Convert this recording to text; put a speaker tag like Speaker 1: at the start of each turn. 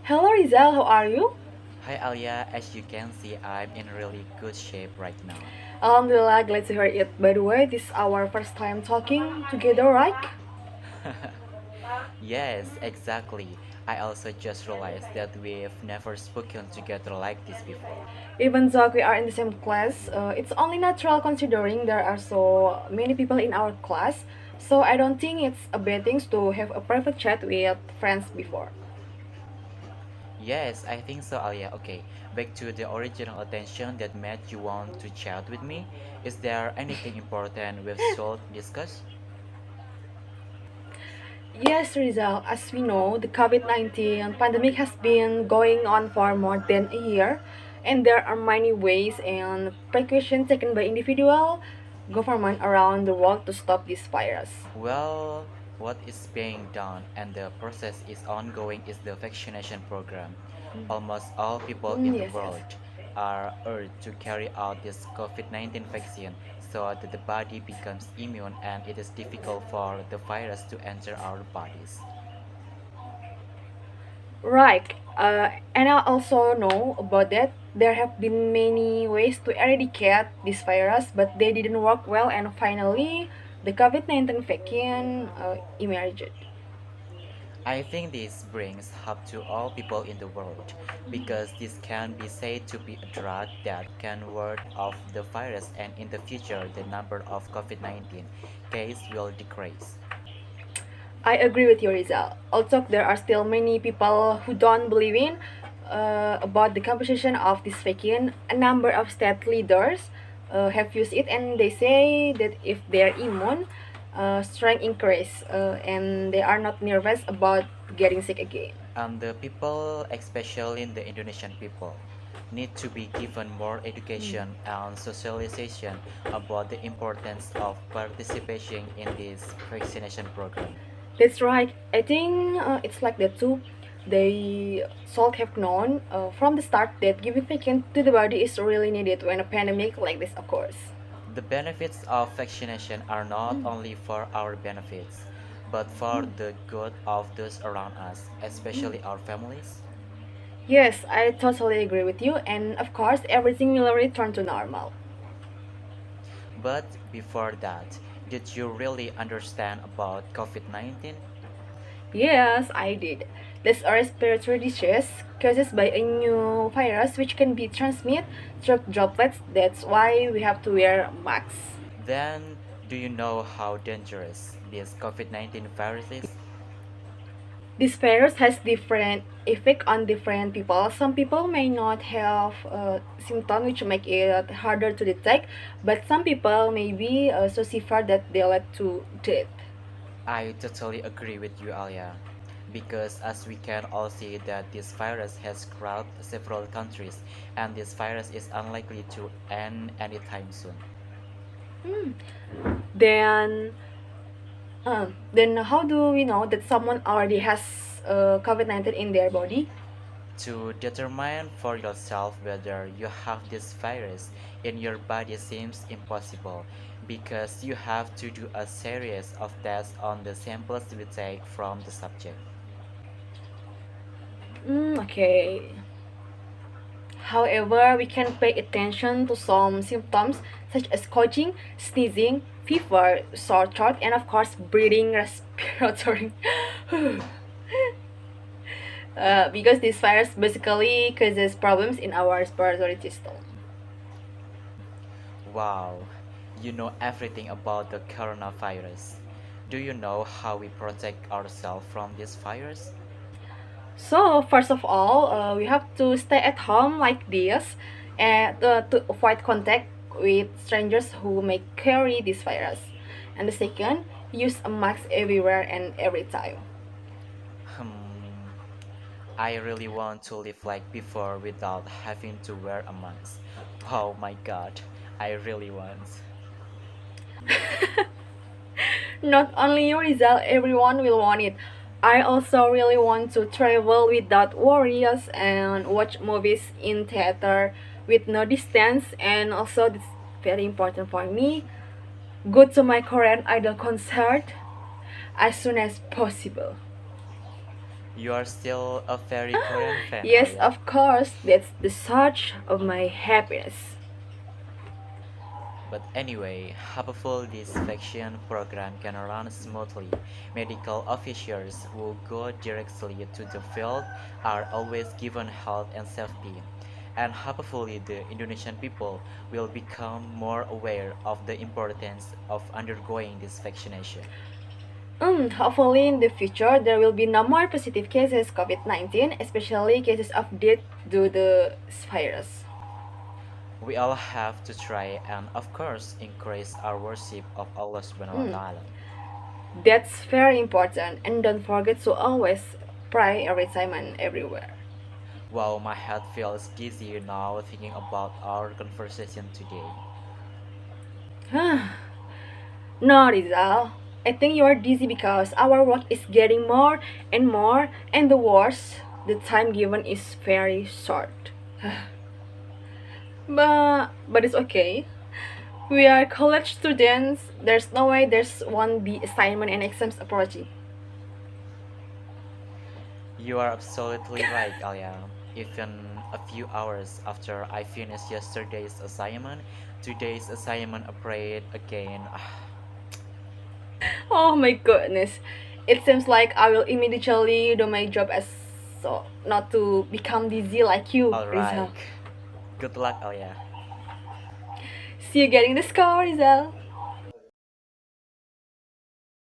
Speaker 1: Hello Rizal, how are you?
Speaker 2: Hi Alya, as you can see, I'm in really good shape right now.
Speaker 1: Alhamdulillah, glad to hear it. By the way, this is our first time talking together, right?
Speaker 2: Yes, exactly. I also just realized that we've never spoken together like this before.
Speaker 1: Even though we are in the same class, it's only natural considering there are so many people in our class. So I don't think it's a bad thing to have a private chat with friends before.
Speaker 2: Yes, I think so, Alya. Okay, back to the original attention that made you want to chat with me. Is there anything important we should discuss?
Speaker 1: Yes, Rizal, as we know, the COVID-19 pandemic has been going on for more than a year, and there are many ways and precautions taken by individual government around the world to stop this virus.
Speaker 2: Well, what is being done and the process is ongoing is the vaccination program. Almost all people in the
Speaker 1: Yes, yes.
Speaker 2: world are urged to carry out this COVID-19 vaccine so that the body becomes immune and it is difficult for the virus to enter our bodies.
Speaker 1: Right. And I also know about that. There have been many ways to eradicate this virus, but they didn't work well, and finally, the COVID-19 vaccine emerged.
Speaker 2: I think this brings hope to all people in the world because this can be said to be a drug that can ward off the virus and in the future the number of COVID-19 cases will decrease.
Speaker 1: I agree with your result. Also, there are still many people who don't believe in about the composition of this vaccine. A number of state leaders have used it, and they say that if they're immune, strength increase, and they are not nervous about getting sick again.
Speaker 2: The people, especially the Indonesian people, need to be given more education and socialization about the importance of participating in this vaccination program.
Speaker 1: That's right. I think it's like that too. They should have known from the start that giving vaccine to the body is really needed when a pandemic like this occurs.
Speaker 2: The benefits of vaccination are not only for our benefits, but for the good of those around us, especially our families.
Speaker 1: Yes, I totally agree with you, and of course, everything will return to normal.
Speaker 2: But before that, did you really understand about COVID-19?
Speaker 1: Yes, I did. These are respiratory diseases caused by a new virus which can be transmitted through droplets. That's why we have to wear masks.
Speaker 2: Then, do you know how dangerous this COVID-19 virus is?
Speaker 1: This virus has different effect on different people. Some people may not have symptoms which make it harder to detect, but some people may be so severe that they lead to death.
Speaker 2: I totally agree with you, Alia, because as we can all see that this virus has crossed several countries and this virus is unlikely to end anytime soon.
Speaker 1: Then, then how do we know that someone already has COVID-19 in their body?
Speaker 2: To determine for yourself whether you have this virus in your body seems impossible because you have to do a series of tests on the samples we take from the subject.
Speaker 1: Okay. However, we can pay attention to some symptoms such as coughing, sneezing, fever, sore throat, and of course, breathing, respiratory. Because this virus basically causes problems in our respiratory system.
Speaker 2: Wow, you know everything about the coronavirus. Do you know how we protect ourselves from this virus?
Speaker 1: So, first of all, we have to stay at home like this and to avoid contact with strangers who may carry this virus. And the second, use a mask everywhere and every time.
Speaker 2: Hmm, I really want to live like before without having to wear a mask. Oh my god, I really want.
Speaker 1: Not only you, Rizal, everyone will want it. I also really want to travel without worries and watch movies in theater with no distance, and also this very important for me, go to my Korean idol concert as soon as possible.
Speaker 2: You are still a very Korean fan,
Speaker 1: Yes,
Speaker 2: Alya.
Speaker 1: of course, that's the source of my happiness.
Speaker 2: But anyway, hopefully this vaccine program can run smoothly. Medical officers who go directly to the field are always given health and safety. And hopefully the Indonesian people will become more aware of the importance of undergoing this vaccination.
Speaker 1: Hopefully in the future there will be no more positive cases COVID-19, especially cases of death due to the virus.
Speaker 2: We all have to try and of course increase our worship of Allah subhanahu wa
Speaker 1: Mm,
Speaker 2: ta'ala.
Speaker 1: that's very important, and don't forget to always pray every time and everywhere.
Speaker 2: Wow, my head feels dizzy now thinking about our conversation today.
Speaker 1: No, Rizal. I think you are dizzy because our work is getting more and more, and the worst, the time given is very short. But it's okay. We are college students. There's no way there's won't be assignment and exams approaching.
Speaker 2: You are absolutely right, Alya. Even a few hours after I finished yesterday's assignment, today's assignment appeared again.
Speaker 1: Oh my goodness. It seems like I will immediately do my job as so not to become dizzy like you, Rizal.
Speaker 2: Alright. Good luck, Alya.
Speaker 1: See you getting the score, Rizal.